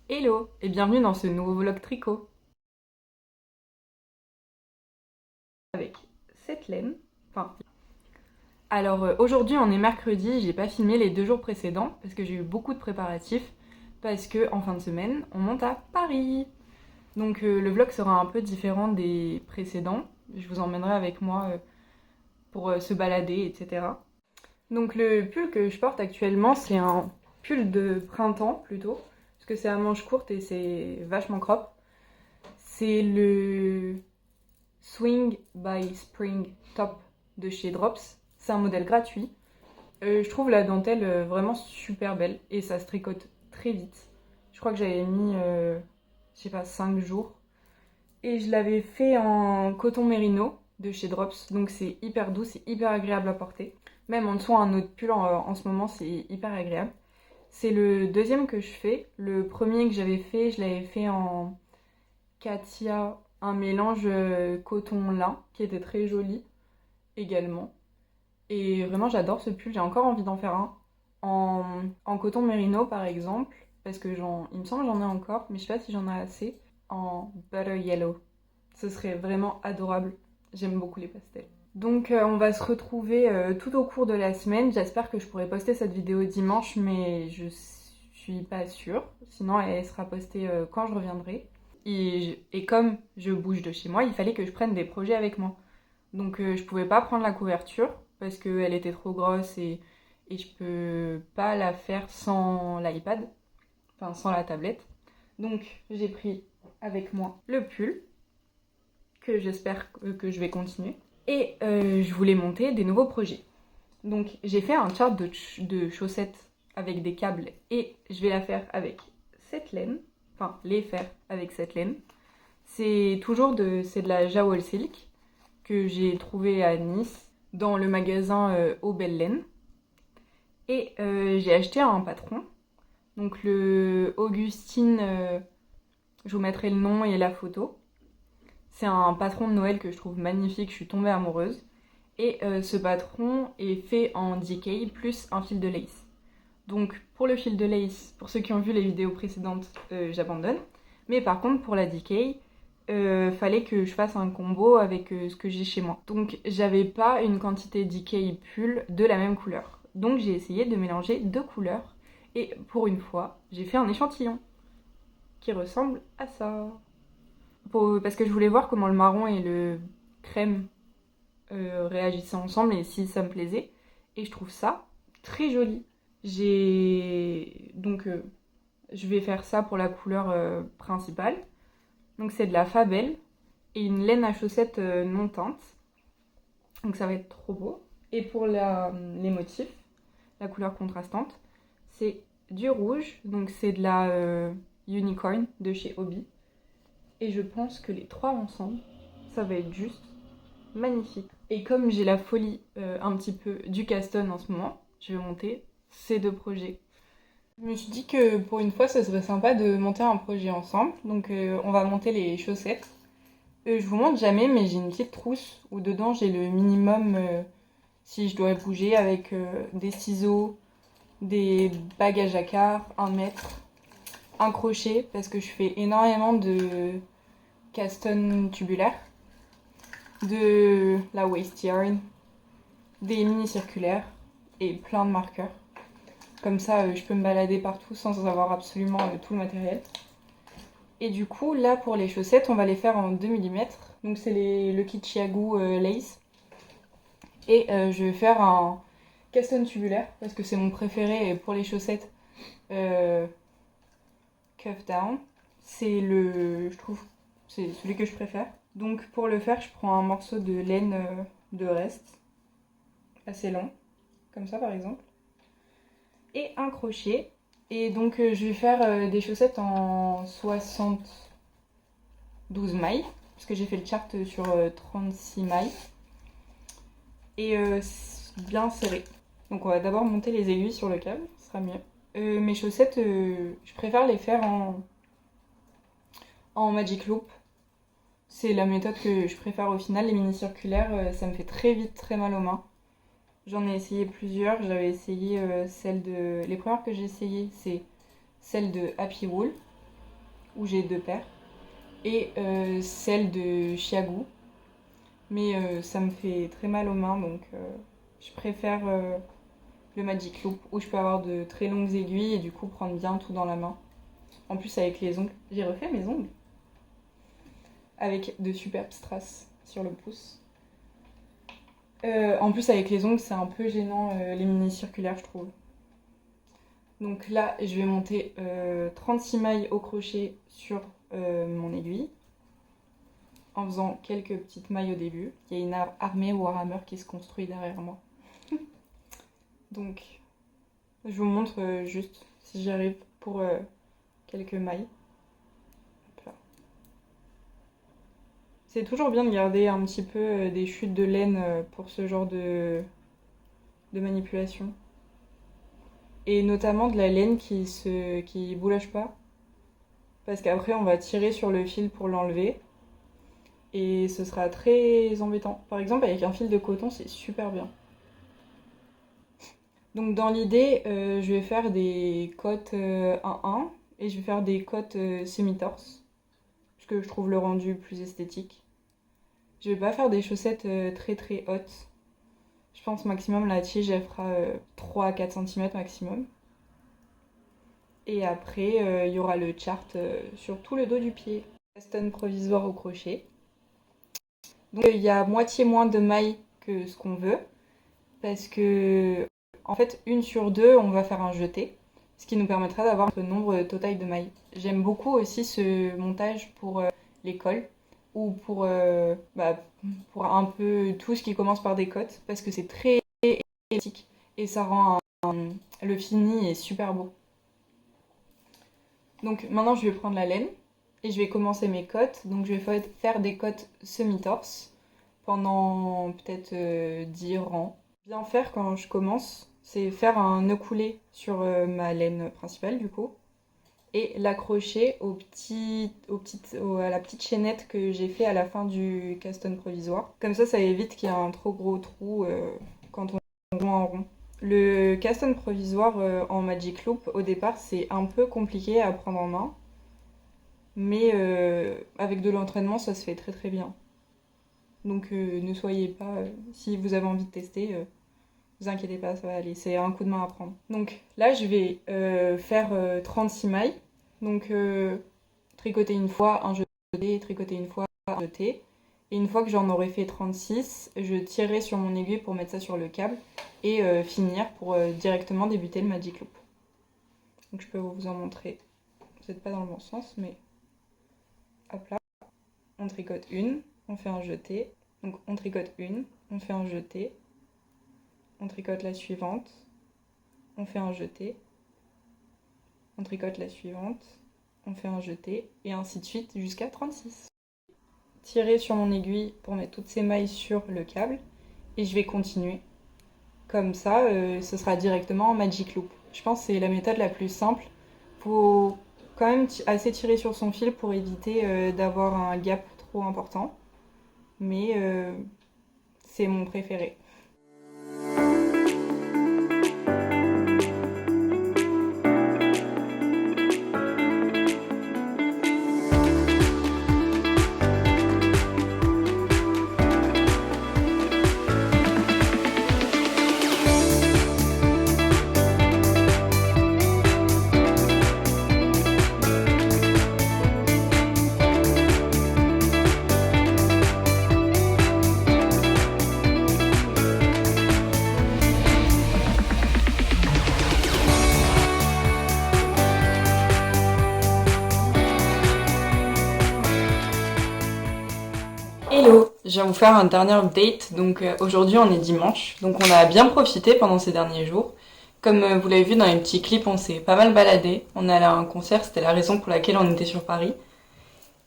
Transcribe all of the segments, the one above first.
Hello et bienvenue dans ce nouveau vlog tricot avec cette laine. Aujourd'hui on est mercredi, j'ai pas filmé les 2 jours précédents parce que j'ai eu beaucoup de préparatifs parce que en fin de semaine on monte à Paris. Donc le vlog sera un peu différent des précédents. Je vous emmènerai avec moi pour se balader, etc. Donc le pull que je porte actuellement c'est un pull de printemps plutôt parce que c'est à manches courtes et c'est vachement crop. C'est le Swing by Spring Top de chez Drops. C'est un modèle gratuit. Je trouve la dentelle vraiment super belle et ça se tricote très vite. Je crois que j'avais mis, je sais pas, 5 jours. Et je l'avais fait en coton mérino de chez Drops. Donc c'est hyper doux, c'est hyper agréable à porter. Même en dessous, un autre pull en ce moment, c'est hyper agréable. C'est le deuxième que je fais. Le premier que j'avais fait, je l'avais fait en Katia, un mélange coton-lin qui était très joli également. Et vraiment j'adore ce pull, j'ai encore envie d'en faire un en coton mérino par exemple, parce que il me semble que j'en ai encore, mais je sais pas si j'en ai assez, en butter yellow. Ce serait vraiment adorable, j'aime beaucoup les pastels. Donc on va se retrouver tout au cours de la semaine, j'espère que je pourrai poster cette vidéo dimanche, mais je suis pas sûre, sinon elle sera postée quand je reviendrai. Et comme je bouge de chez moi, il fallait que je prenne des projets avec moi. Donc je pouvais pas prendre la couverture parce qu'elle était trop grosse et je peux pas la faire sans l'iPad, enfin sans la tablette. Donc j'ai pris avec moi le pull que j'espère que je vais continuer. Et je voulais monter des nouveaux projets. Donc j'ai fait un chart de chaussettes avec des câbles et je vais la faire avec cette laine, enfin les faire avec cette laine. C'est de la Jawol Silk que j'ai trouvé à Nice dans le magasin Au Belle Laine. Et j'ai acheté un patron. Donc le Augustine, je vous mettrai le nom et la photo. C'est un patron de Noël que je trouve magnifique, je suis tombée amoureuse. Et ce patron est fait en DK plus un fil de lace. Donc pour le fil de lace, pour ceux qui ont vu les vidéos précédentes, j'abandonne. Mais par contre pour la DK, fallait que je fasse un combo avec ce que j'ai chez moi. Donc j'avais pas une quantité DK pull de la même couleur. Donc j'ai essayé de mélanger 2 couleurs. Et pour une fois, j'ai fait un échantillon qui ressemble à ça. Parce que je voulais voir comment le marron et le crème réagissaient ensemble et si ça me plaisait. Et je trouve ça très joli. Donc je vais faire ça pour la couleur principale. Donc c'est de la Fabelle et une laine à chaussettes non teinte. Donc ça va être trop beau. Et pour les motifs, la couleur contrastante, c'est du rouge. Donc c'est de la Unicorn de chez Hobby. Et je pense que les 3 ensemble, ça va être juste magnifique. Et comme j'ai la folie un petit peu du Caston en ce moment, je vais monter ces 2 projets. Je me suis dit que pour une fois, ce serait sympa de monter un projet ensemble. Donc on va monter les chaussettes. Je vous montre jamais, mais j'ai une petite trousse où dedans j'ai le minimum si je dois bouger avec des ciseaux, des bagues à jacquard, un mètre, un crochet parce que je fais énormément de caston tubulaire, de la waist yarn, des mini circulaires et plein de marqueurs. Comme ça, je peux me balader partout sans avoir absolument tout le matériel. Et du coup, là pour les chaussettes, on va les faire en 2 mm. Donc c'est le Kichiagu Lace. Et je vais faire un caston tubulaire parce que c'est mon préféré pour les chaussettes cuff down. Je trouve, c'est celui que je préfère. Donc pour le faire, je prends un morceau de laine de reste, assez long, comme ça par exemple, et un crochet. Et donc je vais faire des chaussettes en 72 mailles, parce que j'ai fait le chart sur 36 mailles. Et bien serré. Donc on va d'abord monter les aiguilles sur le câble, ce sera mieux. Mes chaussettes, je préfère les faire en Magic Loop. C'est la méthode que je préfère au final. Les mini circulaires, ça me fait très vite très mal aux mains. J'en ai essayé plusieurs. Les premières que j'ai essayées, c'est celle de Happy Wool. où j'ai 2 paires, et celle de Chiago. Mais ça me fait très mal aux mains, donc je préfère le Magic Loop, où je peux avoir de très longues aiguilles et du coup prendre bien tout dans la main. En plus avec les ongles, j'ai refait mes ongles avec de superbes strass sur le pouce. En plus avec les ongles c'est un peu gênant les mini circulaires je trouve. Donc là je vais monter 36 mailles au crochet sur mon aiguille en faisant quelques petites mailles au début. Il y a une armée Warhammer qui se construit derrière moi. Donc je vous montre juste si j'y arrive pour quelques mailles. C'est toujours bien de garder un petit peu des chutes de laine pour ce genre de manipulation. Et notamment de la laine qui boulage pas. Parce qu'après on va tirer sur le fil pour l'enlever. Et ce sera très embêtant. Par exemple avec un fil de coton c'est super bien. Donc dans l'idée je vais faire des cottes 1-1 et je vais faire des cottes semi-torse. Parce que je trouve le rendu plus esthétique. Je vais pas faire des chaussettes très très hautes. Je pense maximum la tige elle fera 3 à 4 cm maximum. Et après il y aura le chart sur tout le dos du pied. Caston provisoire au crochet. Donc il y a moitié moins de mailles que ce qu'on veut. Parce que en fait 1 sur 2 on va faire un jeté. Ce qui nous permettra d'avoir le nombre total de mailles. J'aime beaucoup aussi ce montage pour les cols. Ou pour un peu tout ce qui commence par des cottes, parce que c'est très esthétique et ça rend le fini est super beau. Donc maintenant je vais prendre la laine et je vais commencer mes cottes. Donc je vais faire des cottes semi-torse pendant peut-être 10 rangs. Bien faire quand je commence, c'est faire un nœud coulé sur ma laine principale du coup. Et l'accrocher à la petite chaînette que j'ai fait à la fin du caston provisoire. Comme ça évite qu'il y ait un trop gros trou quand on rond en rond. Le caston provisoire en Magic Loop, au départ, c'est un peu compliqué à prendre en main. Mais avec de l'entraînement, ça se fait très très bien. Donc ne soyez pas... si vous avez envie de tester, vous inquiétez pas, ça va aller. C'est un coup de main à prendre. Donc là, je vais faire 36 mailles. Donc tricoter une fois, un jeté, tricoter une fois, un jeté. Et une fois que j'en aurai fait 36, je tirerai sur mon aiguille pour mettre ça sur le câble et finir pour directement débuter le Magic Loop. Donc je peux vous en montrer. Vous n'êtes pas dans le bon sens, mais hop là. On tricote une, on fait un jeté. Donc on tricote une, on fait un jeté. On tricote la suivante, on fait un jeté. On tricote la suivante, on fait un jeté, et ainsi de suite jusqu'à 36. Tirer sur mon aiguille pour mettre toutes ces mailles sur le câble, et je vais continuer. Comme ça, ce sera directement en Magic Loop. Je pense que c'est la méthode la plus simple. Faut quand même assez tirer sur son fil pour éviter d'avoir un gap trop important. Mais c'est mon préféré. Hello, je viens vous faire un dernier update. Donc aujourd'hui on est dimanche, donc on a bien profité pendant ces derniers jours. Comme vous l'avez vu dans les petits clips, on s'est pas mal baladé. On est allé à un concert, c'était la raison pour laquelle on était sur Paris.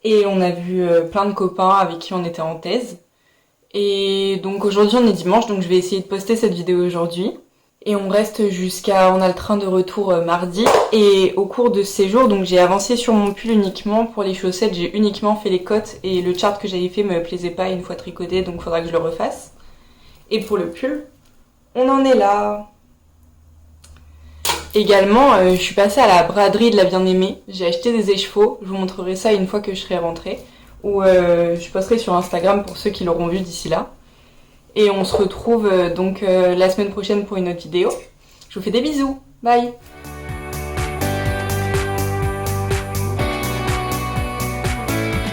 Et on a vu plein de copains avec qui on était en thèse. Et donc aujourd'hui on est dimanche, donc je vais essayer de poster cette vidéo aujourd'hui. Et on reste on a le train de retour mardi. Et au cours de ces jours, donc j'ai avancé sur mon pull uniquement. Pour les chaussettes, j'ai uniquement fait les cottes et le chart que j'avais fait me plaisait pas une fois tricoté, donc il faudra que je le refasse. Et pour le pull, on en est là. Également, je suis passée à la braderie de la bien-aimée. J'ai acheté des écheveaux. Je vous montrerai ça une fois que je serai rentrée. Ou je posterai sur Instagram pour ceux qui l'auront vu d'ici là. Et on se retrouve donc la semaine prochaine pour une autre vidéo. Je vous fais des bisous. Bye!